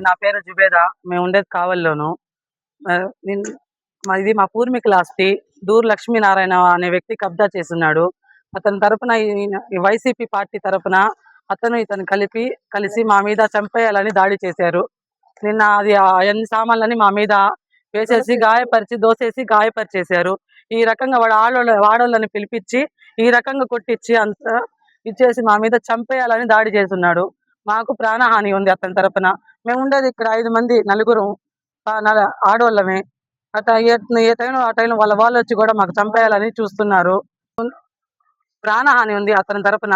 నా పేరు జుబేదా. మేము ఉండేది కావలిలోను. ఇది మా పూర్వీకుల ఆస్తి. దూర్ లక్ష్మీనారాయణ అనే వ్యక్తి కబ్జా చేసున్నాడు. అతని తరపున ఈ వైసీపీ పార్టీ తరపున ఇతను కలిసి మా మీద చంపేయాలని దాడి చేశారు. నిన్న అది అన్ని సామాన్లని మా మీద వేసేసి దోసేసి గాయపరిచేశారు. ఈ రకంగా వాడోళ్ళని పిలిపించి ఈ రకంగా కొట్టించి అంతా ఇచ్చేసి మా మీద చంపేయాలని దాడి చేస్తున్నాడు. మాకు ప్రాణహాని ఉంది అతని తరపున. మేము ఉండేది ఇక్కడ 5 మంది, నలుగురు ఆడోళ్ళమే. ఏ టైంలో ఆ టైంలో వాళ్ళు వచ్చి కూడా మాకు చంపేయాలని చూస్తున్నారు. ప్రాణహాని ఉంది అతని తరపున.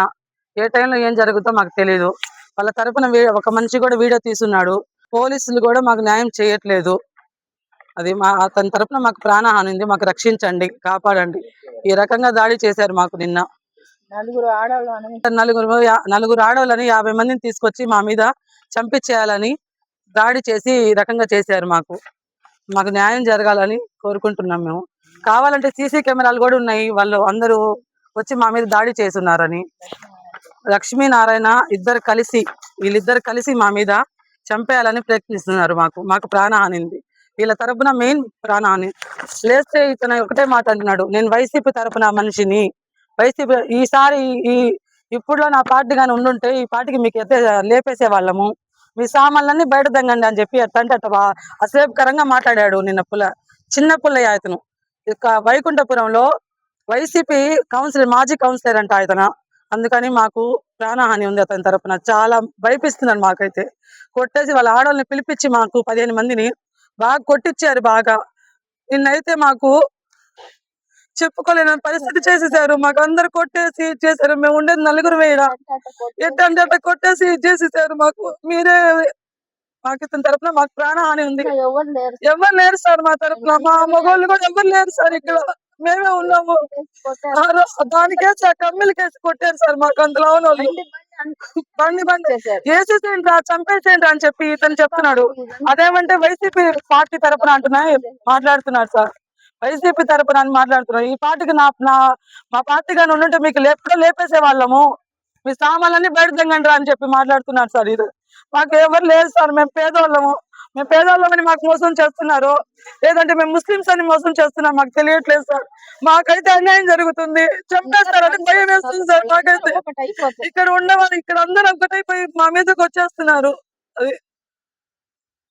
ఏ టైంలో ఏం జరుగుతుందో మాకు తెలీదు. వాళ్ళ తరపున ఒక మనిషి కూడా వీడియో తీస్తున్నాడు. పోలీసులు కూడా మాకు న్యాయం చేయట్లేదు. అతని తరపున మాకు ప్రాణహాని ఉంది. మాకు రక్షించండి, కాపాడండి. ఈ రకంగా దాడి చేశారు మాకు నిన్న. నలుగురు ఆడవాళ్ళని 50 మందిని తీసుకొచ్చి మా మీద చంపించేయాలని దాడి చేసి ఈ రకంగా చేశారు. మాకు న్యాయం జరగాలని కోరుకుంటున్నాం. మేము కావాలంటే సీసీ కెమెరాలు కూడా ఉన్నాయి. వాళ్ళు అందరూ వచ్చి మా మీద దాడి చేస్తున్నారని. లక్ష్మీనారాయణ వీళ్ళిద్దరు కలిసి మా మీద చంపేయాలని ప్రయత్నిస్తున్నారు. మాకు ప్రాణహాని ఉంది. వీళ్ళ తరపున మెయిన్ ప్రాణహాని. లేస్తే ఇతను ఒకటే మాట అంటున్నాడు, నేను వైసీపీ తరపున మనిషిని. వైసీపీ ఇప్పుడు నా పార్టీ కానీ ఉండుంటే ఈ పార్టీకి మీకు లేపేసే వాళ్ళము. మీ సామాన్లన్నీ బయట దంగండి అని చెప్పి అసేపుకరంగా మాట్లాడాడు నిన్న చిన్న పుల్లయ్య. ఇతను వైకుంఠపురంలో వైసీపీ మాజీ కౌన్సిలర్ అంట ఇతను. అందుకని మాకు ప్రాణహాని ఉంది అతని తరపున. చాలా భయపిస్తున్నాడు. మాకైతే కొట్టేసి వాళ్ళ ఆడవాళ్ళని పిలిపించి మాకు 15 మందిని బాగా కొట్టించారు. నిన్నైతే మాకు చెప్పుకోలేని పరిస్థితి చేసేసారు. మాకు అందరు కొట్టేసి చేశారు. మేము ఉండేది నలుగురు వేయడా ఎట్టంటే కొట్టేసి చేసేసారు. మాకు ఇతని తరపున మాకు ప్రాణహాని ఉంది. ఎవరు లేరు సార్ మా తరపున. మా మగవాళ్ళు కూడా ఎవరు లేరు సార్. ఇక్కడ మేమే ఉన్నాము. దానికేసి ఆ కమ్మిలకేసి కొట్టారు సార్. మాకు అందులో బండి వేసేసేయండి, చంపేసేయండి అని చెప్పి ఇతను చెప్తున్నాడు. అదేమంటే వైసీపీ పార్టీ తరపున మాట్లాడుతున్నాడు సార్. వైసీపీ తరపున అని మాట్లాడుతున్నారు. ఈ పార్టీకి మా పార్టీ కానీ ఉండుంటే మీకు ఎప్పుడో లేపేసే వాళ్ళము. మీ సామాన్లన్నీ బయట దంగండి అని చెప్పి మాట్లాడుతున్నారు సార్. ఇది మాకు ఎవరు లేదు సార్. మేము పేదవాళ్ళమని మాకు మోసం చేస్తున్నారు. లేదంటే మేము ముస్లిమ్స్ అని మోసం చేస్తున్నాం. మాకు తెలియట్లేదు సార్. మాకైతే అన్యాయం జరుగుతుంది. చంపేస్తారని భయం వేస్తుంది సార్. మాకైతే ఇక్కడ ఉన్నవాళ్ళు ఇక్కడ అందరూ ఒకటైపోయి మా మీదకి వచ్చేస్తున్నారు. అది